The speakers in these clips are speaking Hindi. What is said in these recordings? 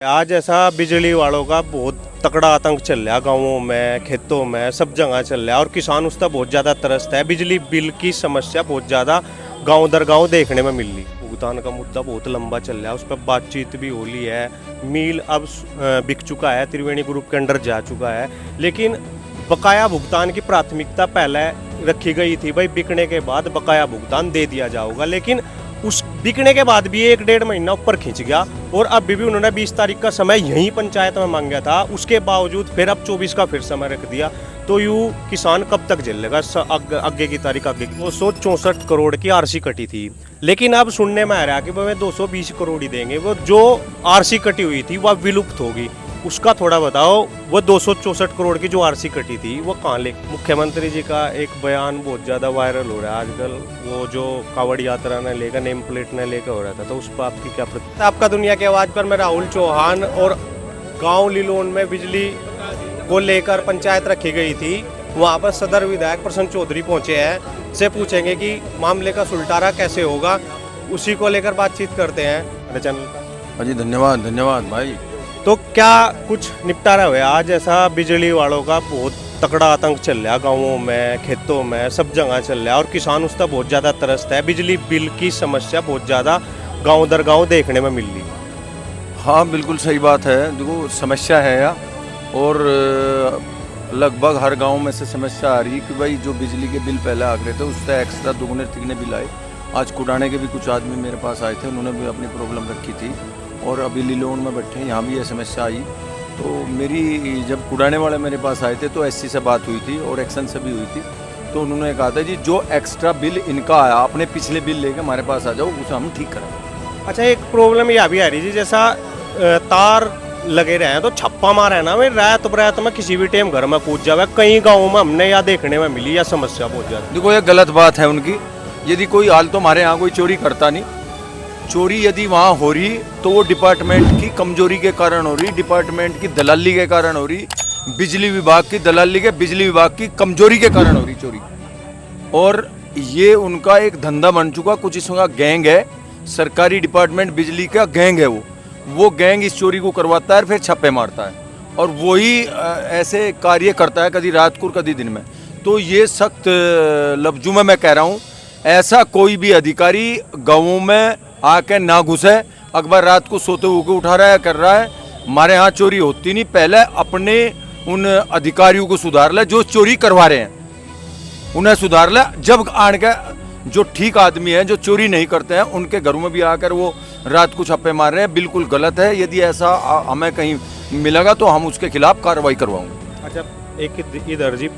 आज ऐसा बिजली वालों का बहुत तगड़ा आतंक चल रहा है, गाँवों में, खेतों में, सब जगह चल रहा है और किसान उसका बहुत ज़्यादा त्रस्त है। बिजली बिल की समस्या बहुत ज़्यादा गांव दर गांव देखने में मिल रही। भुगतान का मुद्दा बहुत लंबा चल रहा है, उस पर बातचीत भी हो रही है। मील अब बिक चुका है, त्रिवेणी ग्रुप के अंडर जा चुका है, लेकिन बकाया भुगतान की प्राथमिकता पहले रखी गई थी। भाई बिकने के बाद बकाया भुगतान दे दिया जाएगा, लेकिन उस बिकने के बाद भी 1-1.5 महीना ऊपर खिंच गया और अभी भी उन्होंने 20 तारीख का समय यही पंचायत में मांगा था। उसके बावजूद फिर अब 24 का फिर समय रख दिया। तो यूँ किसान कब तक झेलेगा? आगे की तारीख आगे 264 करोड़ की आरसी कटी थी, लेकिन अब सुनने में आ रहा है कि भाई 220 करोड़ ही देंगे। वो जो आरसी कटी हुई थी वह विलुप्त होगी, उसका थोड़ा बताओ। वो 264 करोड़ की जो आरसी कटी थी वो कहाँ ले? मुख्यमंत्री जी का एक बयान बहुत ज़्यादा वायरल हो रहा है आजकल, वो जो कावड़ यात्रा ने लेकर, नेम प्लेट ने लेकर हो रहा था, तो उस पर आपकी क्या प्रतिक्रिया? आपका दुनिया की आवाज़ पर मैं राहुल चौहान, और गांव लिलोन में बिजली को लेकर पंचायत रखी गई थी, वहाँ पर सदर विधायक प्रसन्न चौधरी पहुँचे हैं। से पूछेंगे कि मामले का सुलटारा कैसे होगा, उसी को लेकर बातचीत करते हैं मेरे चैनल पर। जी धन्यवाद भाई। तो क्या कुछ निपटारा हुआ? आज ऐसा बिजली वालों का बहुत तगड़ा आतंक चल रहा है, गाँवों में, खेतों में, सब जगह चल रहा है और किसान उसका बहुत ज़्यादा त्रस्त है। बिजली बिल की समस्या बहुत ज़्यादा गांव दर गांव देखने में मिल रही। हाँ बिल्कुल सही बात है, देखो समस्या है या, और लगभग हर गांव में से समस्या आ रही है कि भाई जो बिजली के बिल पहले आ रहे थे उससे एक्स्ट्रा दुगने तिगने बिल आए। आज कुडाने के भी कुछ आदमी मेरे पास आए थे, उन्होंने भी अपनी प्रॉब्लम रखी थी, और अभी लिलोन में बैठे यहाँ भी ये समस्या आई। तो मेरी जब कुडाने वाले मेरे पास आए थे तो एससी से बात हुई थी और एक्शन से भी हुई थी, तो उन्होंने कहा था जी जो एक्स्ट्रा बिल इनका आया अपने पिछले बिल लेके हमारे पास आ जाओ, उसे हम ठीक करेंगे। अच्छा, एक प्रॉब्लम यह भी आ रही थी, जैसा तार लगे रहे हैं तो छप्पा मारा है ना, मैं रात बरात में किसी भी टाइम घर में कूद जावे। कई गाँवों में हमने यह देखने में मिली यह समस्या बहुत ज़्यादा। देखो ये गलत बात है उनकी। यदि कोई हाल तो हमारे यहाँ कोई चोरी करता नहीं, चोरी यदि वहाँ हो रही तो वो डिपार्टमेंट की कमजोरी के कारण हो रही, डिपार्टमेंट की दलाली के कारण हो रही, बिजली विभाग की दलाली के, बिजली विभाग की कमजोरी के कारण हो रही चोरी। और ये उनका एक धंधा बन चुका, कुछ इसका गैंग है, सरकारी डिपार्टमेंट बिजली का गैंग है। वो गैंग इस चोरी को करवाता है, फिर छापे मारता है और वही ऐसे कार्य करता है, कभी रात को कभी दिन में। तो ये सख्त लफ्जों में मैं कह रहा हूँ, ऐसा कोई भी अधिकारी गाँवों में आके ना घुसे। अकबर रात को सोते हुए उठा रहा है, कर रहा है। हमारे यहाँ चोरी होती नहीं, पहले अपने उन अधिकारियों को सुधार ले जो चोरी करवा रहे हैं, उन्हें सुधार ले। जब आन के जो ठीक आदमी है जो चोरी नहीं करते हैं उनके घरों में भी आकर वो रात को छापे मार रहे हैं, बिल्कुल गलत है। यदि ऐसा हमें कहीं मिलेगा तो हम उसके खिलाफ कार्रवाई करवाएंगे। अच्छा, एक इधर जी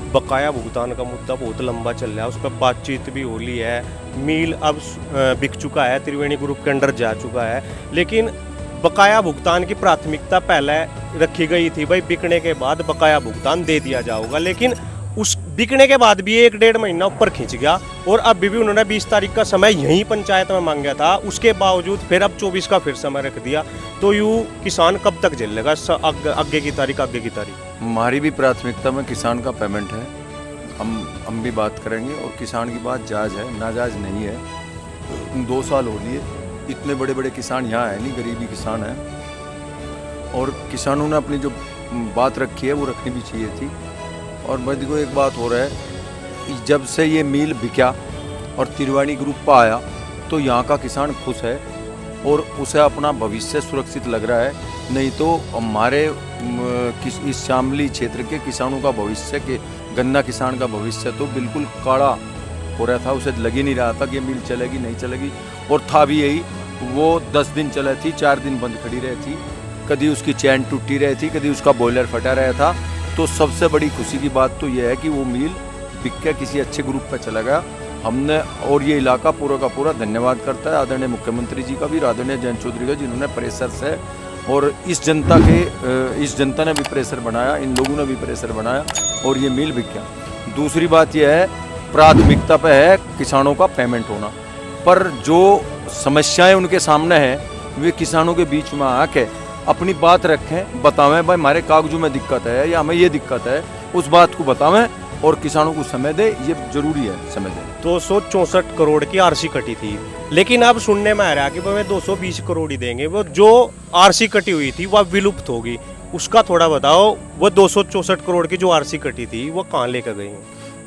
बकाया भुगतान का मुद्दा बहुत लंबा चल रहा है, उस पर बातचीत भी हो रही है। मील अब बिक चुका है, त्रिवेणी ग्रुप के अंडर जा चुका है, लेकिन बकाया भुगतान की प्राथमिकता पहले रखी गई थी। भाई बिकने के बाद बकाया भुगतान दे दिया जाएगा, लेकिन उस बिकने के बाद भी 1-1.5 महीना ऊपर खिंच गया और अभी भी उन्होंने 20 तारीख का समय यही पंचायत में मांगा था। उसके बावजूद फिर अब 24 का फिर समय रख दिया। तो यूँ किसान कब तक झेलेगा? आगे की तारीख हमारी भी प्राथमिकता में किसान का पेमेंट है, हम भी बात करेंगे, और किसान की बात जायज़ है, नाजायज़ नहीं है। 2 साल हो लिए, इतने बड़े बड़े किसान यहाँ है नहीं, गरीबी किसान है, और किसानों ने अपनी जो बात रखी है वो रखनी भी चाहिए थी। और मैं देखो एक बात हो रहा है, जब से ये मील बिका और त्रिवेणी ग्रुप पर आया तो यहाँ का किसान खुश है और उसे अपना भविष्य सुरक्षित लग रहा है। नहीं तो हमारे इस शामली क्षेत्र के किसानों का भविष्य, के गन्ना किसान का भविष्य तो बिल्कुल काला हो रहा था। उसे लग ही नहीं रहा था कि ये मिल चलेगी नहीं चलेगी, और था भी यही। वो 10 दिन चली थी, 4 दिन बंद खड़ी रही थी, कभी उसकी चैन टूटी रही थी, कभी उसका बॉयलर फटा रहा था। तो सबसे बड़ी खुशी की बात तो यह है कि वो मिल बिक के किसी अच्छे ग्रुप पर चला गया हमने, और ये इलाका पूरा का पूरा धन्यवाद करता है आदरणीय मुख्यमंत्री जी का भी, आदरणीय जयंत चौधरी का, जिन्होंने प्रेशर से, और इस जनता ने भी प्रेशर बनाया, इन लोगों ने भी प्रेशर बनाया और ये मिल बिक गया। दूसरी बात यह है, प्राथमिकता पे है किसानों का पेमेंट होना, पर जो समस्याएं उनके सामने हैं वे किसानों के बीच में आके अपनी बात रखें, बतावें भाई हमारे कागजों में दिक्कत है या हमें ये दिक्कत है, उस बात को बतावें और किसानों को समय दे, ये जरूरी है समय देना। 264 करोड़ की आरसी कटी थी, लेकिन अब सुनने में आ रहा है कि भाई 220 करोड़ ही देंगे। वो जो आरसी कटी हुई थी वह विलुप्त होगी, उसका थोड़ा बताओ। वो 264 करोड़ की जो आरसी कटी थी वो कहाँ लेकर गई?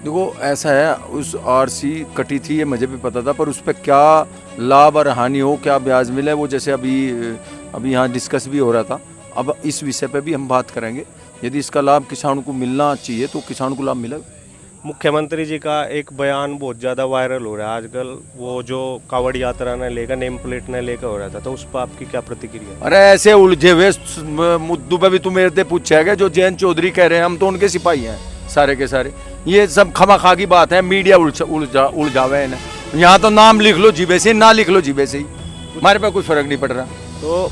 देखो ऐसा है, उस आरसी कटी थी ये मुझे भी पता था, पर उस पर क्या लाभ और हानि हो, क्या ब्याज मिले, वो जैसे अभी यहाँ डिस्कस भी हो रहा था। अब इस विषय पे भी हम बात करेंगे। यदि इसका लाभ किसानों को मिलना चाहिए तो किसानों को लाभ मिलेगा। मुख्यमंत्री जी का एक बयान बहुत ज़्यादा वायरल हो रहा है आजकल, वो जो कावड़ यात्रा ने लेकर, नेम प्लेट ने लेकर हो रहा था, तो उस पर आपकी क्या प्रतिक्रिया है? अरे ऐसे उलझे हुए मुद्दों पे भी तू मेरे से पूछेगा। जो जयंत चौधरी कह रहे हैं, हम तो उनके सिपाही हैं सारे के सारे। ये सब खमा की बात है, मीडिया उलझावे है ना। यहाँ तो नाम लिख लो जीबे से, ना लिख लो जीबे से ही, हमारे पे कोई फर्क नहीं पड़ रहा। तो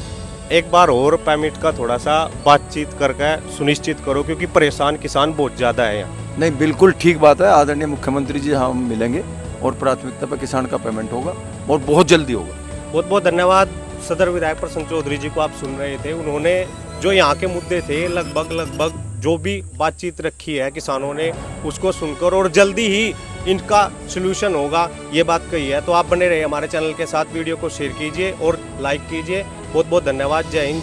एक बार और परमिट का थोड़ा सा बातचीत करके सुनिश्चित करो, क्योंकि परेशान किसान बहुत ज़्यादा है यहाँ। नहीं, बिल्कुल ठीक बात है। आदरणीय मुख्यमंत्री जी हम मिलेंगे और प्राथमिकता पर किसान का पेमेंट होगा और बहुत जल्दी होगा। बहुत बहुत धन्यवाद। सदर विधायक प्रसन्न चौधरी जी को आप सुन रहे थे। उन्होंने जो यहाँ के मुद्दे थे, लगभग जो भी बातचीत रखी है किसानों ने, उसको सुनकर और जल्दी ही इनका सलूशन होगा, ये बात कही है। तो आप बने रहिए हमारे चैनल के साथ, वीडियो को शेयर कीजिए और लाइक कीजिए। बहुत बहुत धन्यवाद। जय हिंद।